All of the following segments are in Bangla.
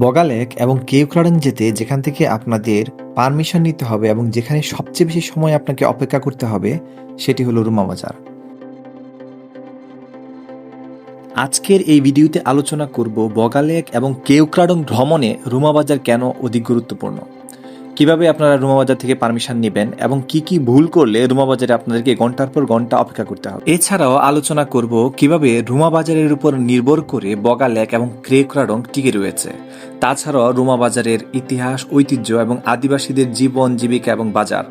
বগালেক এবং কেওক্রাডং যেতে যেখান থেকে আপনাদের পারমিশন নিতে হবে এবং যেখানে সবচেয়ে বেশি সময় আপনাকে অপেক্ষা করতে হবে সেটি হলো রুমা বাজার। আজকের এই ভিডিওতে আলোচনা করব বগালেক এবং কেওক্রাডং ভ্রমণে রুমা বাজার কেন অধিক গুরুত্বপূর্ণ, কিভাবে আপনারা রুমা বাজার থেকে পারমিশন নেবেন এবং কি কি ভুল করলে রুমা বাজারে আপনাদেরকে ঘন্টার পর ঘন্টা অপেক্ষা করতে হবে। এছাড়াও আলোচনা করব কিভাবে রুমা বাজারের উপর নির্ভর করে বগালেক এবং কেওক্রাডং টিকে রয়েছে। তাছাড়াও রুমা বাজারের ইতিহাস, ঐতিহ্য এবং আদিবাসীদের জীবন জীবিকা এবং বাজার।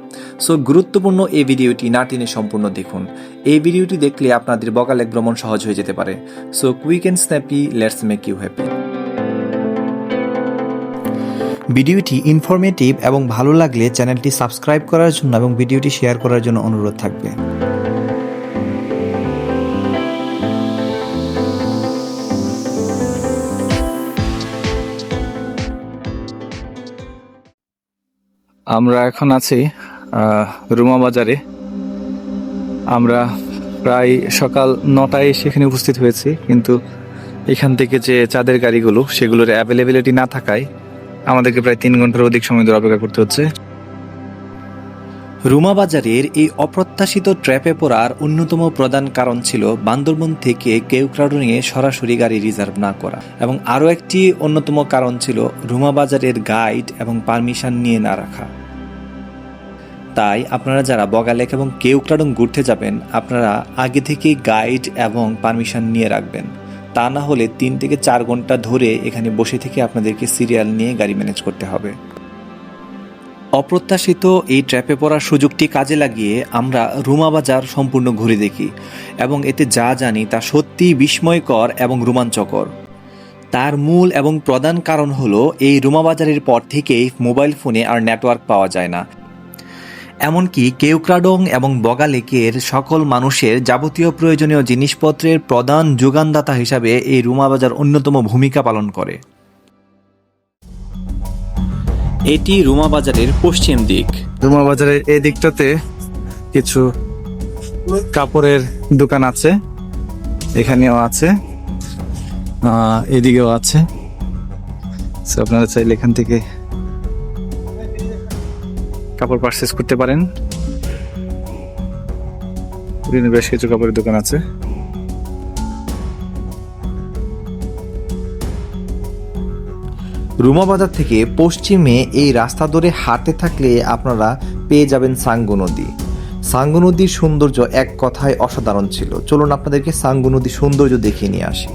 সো গুরুত্বপূর্ণ এই ভিডিওটি না টেনে সম্পূর্ণ দেখুন। এই ভিডিওটি দেখলে আপনাদের বগালেক ভ্রমণ সহজ হয়ে যেতে পারে। So quick and snappy, let's make you happy. ভিডিওটি ইনফরমেটিভ এবং ভালো লাগলে চ্যানেলটি সাবস্ক্রাইব করার জন্য এবং ভিডিওটি শেয়ার করার জন্য অনুরোধ থাকবে। আমরা এখন আছি রুমা বাজারে। আমরা প্রায় সকাল 9টায় সেখানে উপস্থিত হয়েছি, কিন্তু এখান থেকে যে চাঁদের গাড়িগুলো সেগুলোর অ্যাভেলেবিলিটি না থাকায় আমাদেরকে প্রায় 3 ঘন্টার অধিক সময় ধরে অপেক্ষা করতে হচ্ছে। রুমা বাজারের এই অপ্রত্যাশিত ট্র্যাপে পড়ার অন্যতম প্রধান কারণ ছিল বান্দরবন থেকে কেওক্রাডংয়ে সরাসরি গাড়ি রিজার্ভ না করা, এবং আরও একটি অন্যতম কারণ ছিল রুমা বাজারের গাইড এবং পারমিশন নিয়ে না রাখা। তাই আপনারা যারা বগালেক এবং কেওক্রাডং ঘুরতে যাবেন আপনারা আগে থেকেই গাইড এবং পারমিশন নিয়ে রাখবেন। তা না হলে 3 থেকে 4 ঘন্টা ধরে এখানে বসে থেকে আপনাদেরকে সিরিয়াল নিয়ে গাড়ি ম্যানেজ করতে হবে। অপ্রত্যাশিত এই ট্র্যাপে পড়ার সুযোগটি কাজে লাগিয়ে আমরা রুমা বাজার সম্পূর্ণ ঘুরে দেখি এবং এতে যা জানি তা সত্যিই বিস্ময়কর এবং রোমাঞ্চকর। তার মূল এবং প্রধান কারণ হলো এই রুমা বাজারের পর থেকেই মোবাইল ফোনে আর নেটওয়ার্ক পাওয়া যায় না। এমনকি কেওক্রাডং এবং বগালেকের সকল মানুষের যাবতীয় প্রয়োজনীয় জিনিসপত্রের প্রধান যোগানদাতা হিসাবে এই রুমা বাজার অন্যতম ভূমিকা পালন করে। এটি রুমা বাজারের পশ্চিম দিক। রুমা বাজারের এই দিকটাতে কিছু কাপড়ের দোকান আছে, এখানেও আছে, এদিকেও আছে। আপনারা চাইলে এখান থেকে কাপড় পারচেজ করতে পারেন। বেশ কিছু কাপড়ের দোকান আছে। রুমা বাজার থেকে পশ্চিমে এই রাস্তা ধরে হাঁটতে থাকলে আপনারা পেয়ে যাবেন সাঙ্গু নদী। সাঙ্গু নদীর সৌন্দর্য এক কথায় অসাধারণ ছিল। চলুন আপনাদেরকে সাঙ্গু নদীর সৌন্দর্য দেখিয়ে নিয়ে আসি।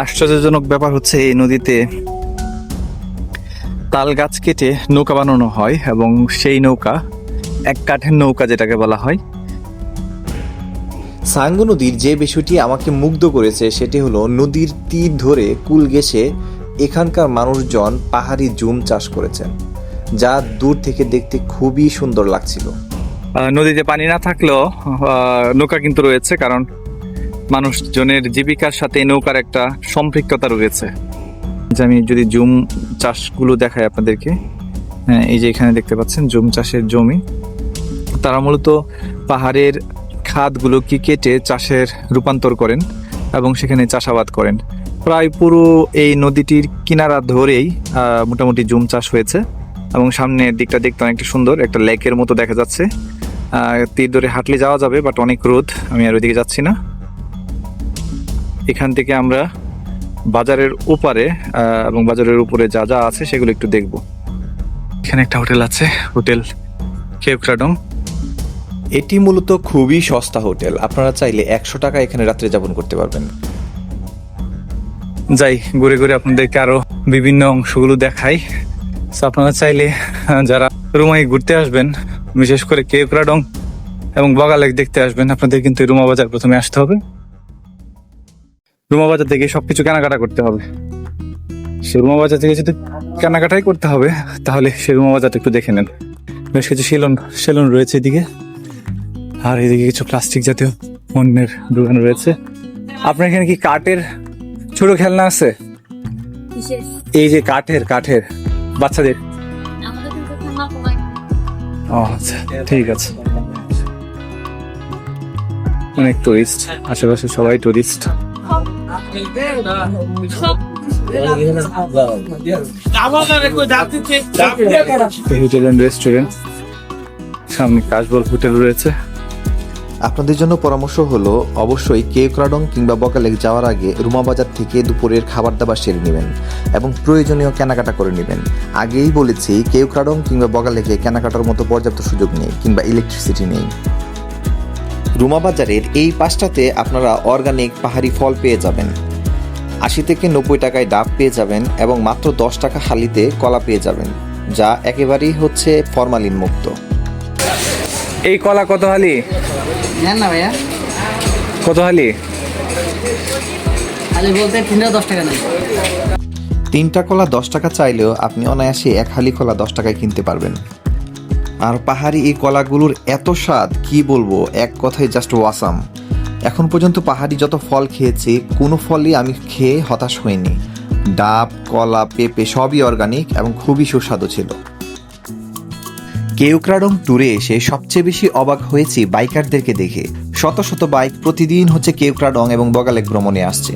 আশ্চর্যজনক ব্যাপার হচ্ছে এই নদীতে তাল গাছ কেটে নৌকা বানানো হয় এবং সেই নৌকা এক কাঠের নৌকা যেটাকে বলা হয়। সাঙ্গু নদীর যে বিষয়টি আমাকে মুগ্ধ করেছে সেটি হলো নদীর তীর ধরে কুল ঘেঁষে এখানকার মানুষজন পাহাড়ি জুম চাষ করেছেন, যা দূর থেকে দেখতে খুবই সুন্দর লাগছিল। নদীতে পানি না থাকলেও নৌকা কিন্তু রয়েছে, কারণ মানুষজনের জীবিকার সাথে নৌকার একটা সম্পৃক্ততা রয়েছে। আমি যদি জুম চাষগুলো দেখাই আপনাদেরকে, এই যে এখানে দেখতে পাচ্ছেন জুম চাষের জমি। তারা মূলত পাহাড়ের খাদগুলো কি কেটে চাষের রূপান্তর করেন এবং সেখানে চাষাবাদ করেন। প্রায় পুরো এই নদীটির কিনারা ধরেই মোটামুটি জুম চাষ হয়েছে এবং সামনের দিকটা দেখতে অনেকটা সুন্দর, একটা লেকের মতো দেখা যাচ্ছে। তীর ধরে হাঁটলে যাওয়া যাবে, বাট অনেক রোদ, আমি আর ওইদিকে যাচ্ছি না। এখান থেকে আমরা বাজারের ওপারে এবং বাজারের উপরে যা যা আছে সেগুলো একটু দেখব। এখানে একটা হোটেল আছে, হোটেল কেওক্রাডং। এটি মূলত খুবই সস্তা হোটেল। আপনারা চাইলে 100 টাকা এখানে রাত্রে যাপন করতে পারবেন। যাই ঘুরে ঘুরে আপনাদেরকে আরো বিভিন্ন অংশগুলো দেখাই। আপনারা চাইলে যারা রুমায় ঘুরতে আসবেন, বিশেষ করে কেওক্রাডং এবং বগালেক দেখতে আসবেন, আপনাদের কিন্তু রুমা বাজার প্রথমে আসতে হবে। রুমা বাজার থেকে সবকিছু কেনাকাটা করতে হবে। রুমা বাজার থেকে যদি কেনাকাটাই করতে হবে তাহলে সে রুমা বাজারটা একটু দেখে নেন। বেশ কিছু সেলুন রয়েছে এদিকে, আর এদিকে কিছু প্লাস্টিক জাতীয় পণ্যের দোকান রয়েছে। আপনার এখানে কি কাঠের ছোট খেলনা আছে? এই যে কাঠের বাচ্চাদের? ও আচ্ছা, ঠিক আছে। অনেক টুরিস্ট, আশেপাশে সবাই টুরিস্ট। হোটেল এন্ড রেস্টুরেন্ট, সামনে কাশবল হোটেল রয়েছে। আপনাদের জন্য পরামর্শ হলো অবশ্যই কেওক্রাডং কিংবা বগালেক যাওয়ার আগে রুমা বাজার থেকে দুপুরের খাবার দাবার সেরে নেবেন এবং প্রয়োজনীয় কেনাকাটা করে নেবেন। আগেই বলেছি কেওক্রাডং কিংবা বগালেকে কেনাকাটার মতো পর্যাপ্ত সুযোগ নেই কিংবা ইলেকট্রিসিটি নেই। রুমা বাজারের এই পাশটাতে আপনারা অর্গানিক পাহাড়ি ফল পেয়ে যাবেন। 80 থেকে 90 টাকায় ডাব পেয়ে যাবেন এবং মাত্র 10 টাকা হালিতে কলা পেয়ে যাবেন, যা একেবারেই হচ্ছে ফরমালিন মুক্ত। এই কলা কত হালি? জান না ভাইয়া, কত হালি? খালি বলতে 10 টাকা নেই। 3টা কলা 10 টাকা চাইলেও আপনি অনায়াসে 1 হালি কলা 10 টাকায় কিনতে পারবেন। আর পাহাড়ি এই কলাগুলোর এত স্বাদ কি বলবো, এক কথায় জাস্ট ওয়াসাম। এখন পর্যন্ত পাহাড়ি যত ফল খেয়েছি কোনো ফলই আমি খেয়ে হতাশ হইনি। ডাব, কলা, পেঁপে সবই অর্গানিক এবং খুবই সুস্বাদু ছিল। কেওক্রাডং ট্যুরে এসে সবচেয়ে বেশি অবাক হয়েছি বাইকারদেরকে দেখে। শত শত বাইক প্রতিদিন হচ্ছে কেওক্রাডং এবং বগালেক ভ্রমণে আসছে।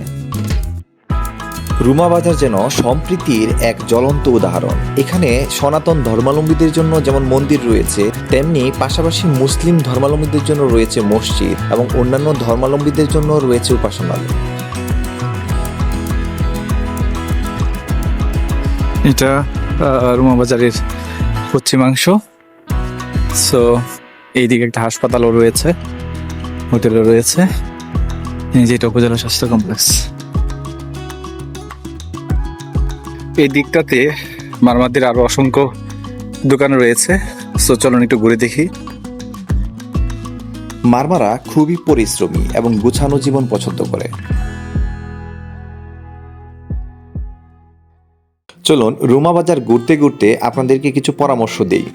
রুমা বাজার যেন সম্প্রীতির এক জ্বলন্ত উদাহরণ। এখানে সনাতন ধর্মাবলম্বীদের জন্য যেমন মন্দির রয়েছে, তেমনি পাশাপাশি মুসলিম ধর্মাবলম্বীদের জন্য রয়েছে মসজিদ এবং অন্যান্য ধর্মাবলম্বীদের জন্য রয়েছে উপাসনালয়। এটা রুমা বাজারের পশ্চিমাংশ। সো এইদিকে একটা হাসপাতালও রয়েছে, হোটেলও রয়েছে। এই যে এটা উপজেলা স্বাস্থ্য কমপ্লেক্স। এই দিকটাতে মারমাতির আরো অসংখ্য দোকান রয়েছে। সো চলুন একটু ঘুরে দেখি। মারমারা খুবই পরিশ্রমী এবং গুছানো জীবন পছন্দ করে। চলুন রুমা বাজার ঘুরতে ঘুরতে আপনাদেরকে কিছু পরামর্শ দেই।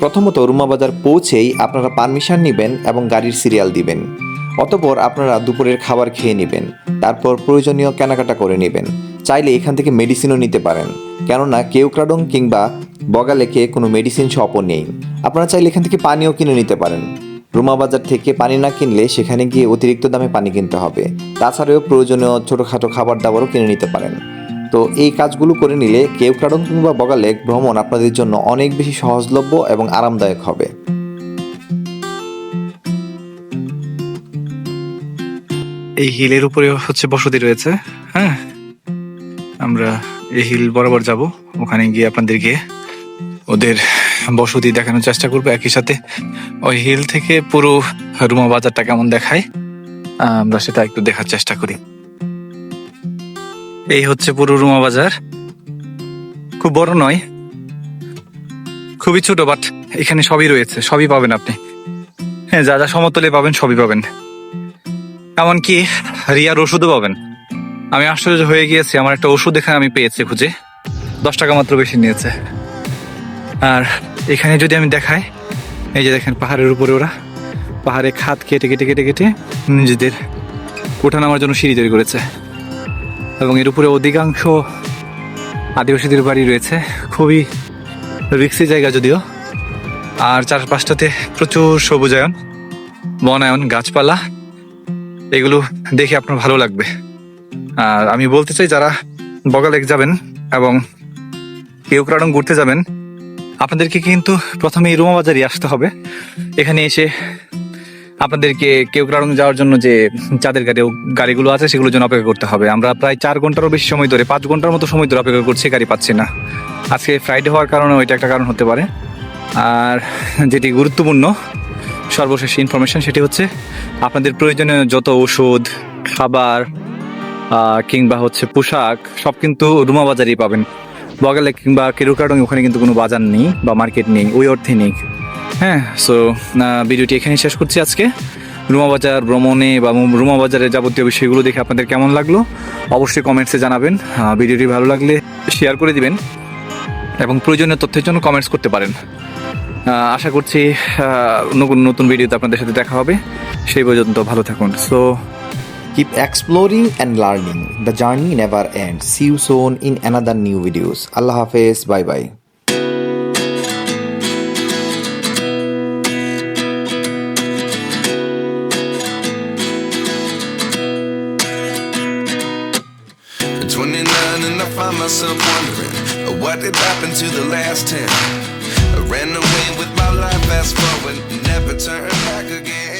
প্রথমত, রুমা বাজার পৌঁছেই আপনারা পারমিশন নেবেন এবং গাড়ির সিরিয়াল দিবেন। অতঃপর আপনারা দুপুরের খাবার খেয়ে নেবেন, তারপর প্রয়োজনীয় কেনাকাটা করে নেবেন। চাইলে এখান থেকে মেডিসিনও নিতে পারেন, কেননা কেওক্রাডং কিংবা বগালেকে কোনো মেডিসিন শপও নেই। আপনারা চাইলে এখান থেকে পানিও কিনে নিতে পারেন। রুমা বাজার থেকে পানি না কিনলে সেখানে গিয়ে অতিরিক্ত দামে পানি কিনতে হবে। তাছাড়াও প্রয়োজনীয় ছোটোখাটো খাবার দাবারও কিনে নিতে পারেন। তো এই কাজগুলো করে নিলে কেওক্রাডং কিংবা বগালেক ভ্রমণ আপনাদের জন্য অনেক বেশি সহজলভ্য এবং আরামদায়ক হবে। এই হিলের উপরে হচ্ছে বসতি রয়েছে। হ্যাঁ, আমরা এই হিল বরাবর যাব, ওখানে গিয়ে আপনাদেরকে ওদের বসতি দেখানোর চেষ্টা করবো। একই সাথে ওই হিল থেকে পুরো রুমা বাজারটা কেমন দেখায় আমরা সেটা একটু দেখার চেষ্টা করি। এই হচ্ছে পুরো রুমা বাজার। খুব বড় নয়, খুবই ছোট, বাট এখানে সবই রয়েছে, সবই পাবেন আপনি। হ্যাঁ, যা যা সমতলে পাবেন সবই পাবেন, এমনকি রিয়ার ওষুধও পাবেন। আমি আশ্চর্য হয়ে গিয়েছি, আমার একটা ওষুধ এখানে আমি পেয়েছি খুঁজে, 10 টাকা মাত্র বেশি নিয়েছে। আর এখানে যদি আমি দেখাই, এই যে দেখেন পাহাড়ের উপরে ওরা পাহাড়ে খাদ কেটে কেটে কেটে কেটে নিজেদের ওঠা নামার জন্য সিঁড়ি তৈরি করেছে, এবং এর উপরে অধিকাংশ আদিবাসীদের বাড়ি রয়েছে। খুবই রিক্সি জায়গা যদিও, আর চারপাশটাতে প্রচুর সবুজায়ন, বনায়ন, গাছপালা, এগুলো দেখে আপনার ভালো লাগবে। আর আমি বলতে চাই, যারা বগালেক যাবেন এবং কেওক্রাডং ঘুরতে যাবেন, আপনাদেরকে কিন্তু প্রথমে এই রুমা বাজারই আসতে হবে। এখানে এসে আপনাদেরকে কেওক্রাডং যাওয়ার জন্য যে যাদের গাড়িগুলো আছে সেগুলোর জন্য অপেক্ষা করতে হবে। আমরা প্রায় 4 ঘন্টারও বেশি সময় ধরে, 5 ঘন্টার মতো সময় ধরে অপেক্ষা করছি, গাড়ি পাচ্ছি না। আজকে ফ্রাইডে হওয়ার কারণে ওইটা একটা কারণ হতে পারে। আর যেটি গুরুত্বপূর্ণ সর্বশেষ ইনফরমেশন, সেটি হচ্ছে আপনাদের প্রয়োজনীয় যত ওষুধ, খাবার কিংবা হচ্ছে পোশাক সব কিন্তু রুমা বাজারেই পাবেন। বগালেক কিংবা কেওক্রাডং ওখানে কিন্তু কোনো বাজার নেই বা মার্কেট নেই, ওই অর্থে নেই। হ্যাঁ, সো ভিডিওটি এখানে শেষ করছি আজকে। রুমা বাজার ভ্রমণে বা রুমা বাজারের যাবতীয় বিষয়গুলো দেখে আপনাদের কেমন লাগলো অবশ্যই কমেন্টসে জানাবেন। ভিডিওটি ভালো লাগলে শেয়ার করে দিবেন এবং প্রয়োজনীয় তথ্যের জন্য কমেন্টস করতে পারেন। আশা করছি নতুন নতুন ভিডিওতে আপনাদের সাথে দেখা হবে। সেই পর্যন্ত ভালো থাকুন। So Keep exploring and learning. The journey never ends. See you soon in another new videos. Allah Hafiz. Bye bye. At 29 and I find myself wondering what did happen to the last 10. I ran away with my life, fast forward, never turn back again.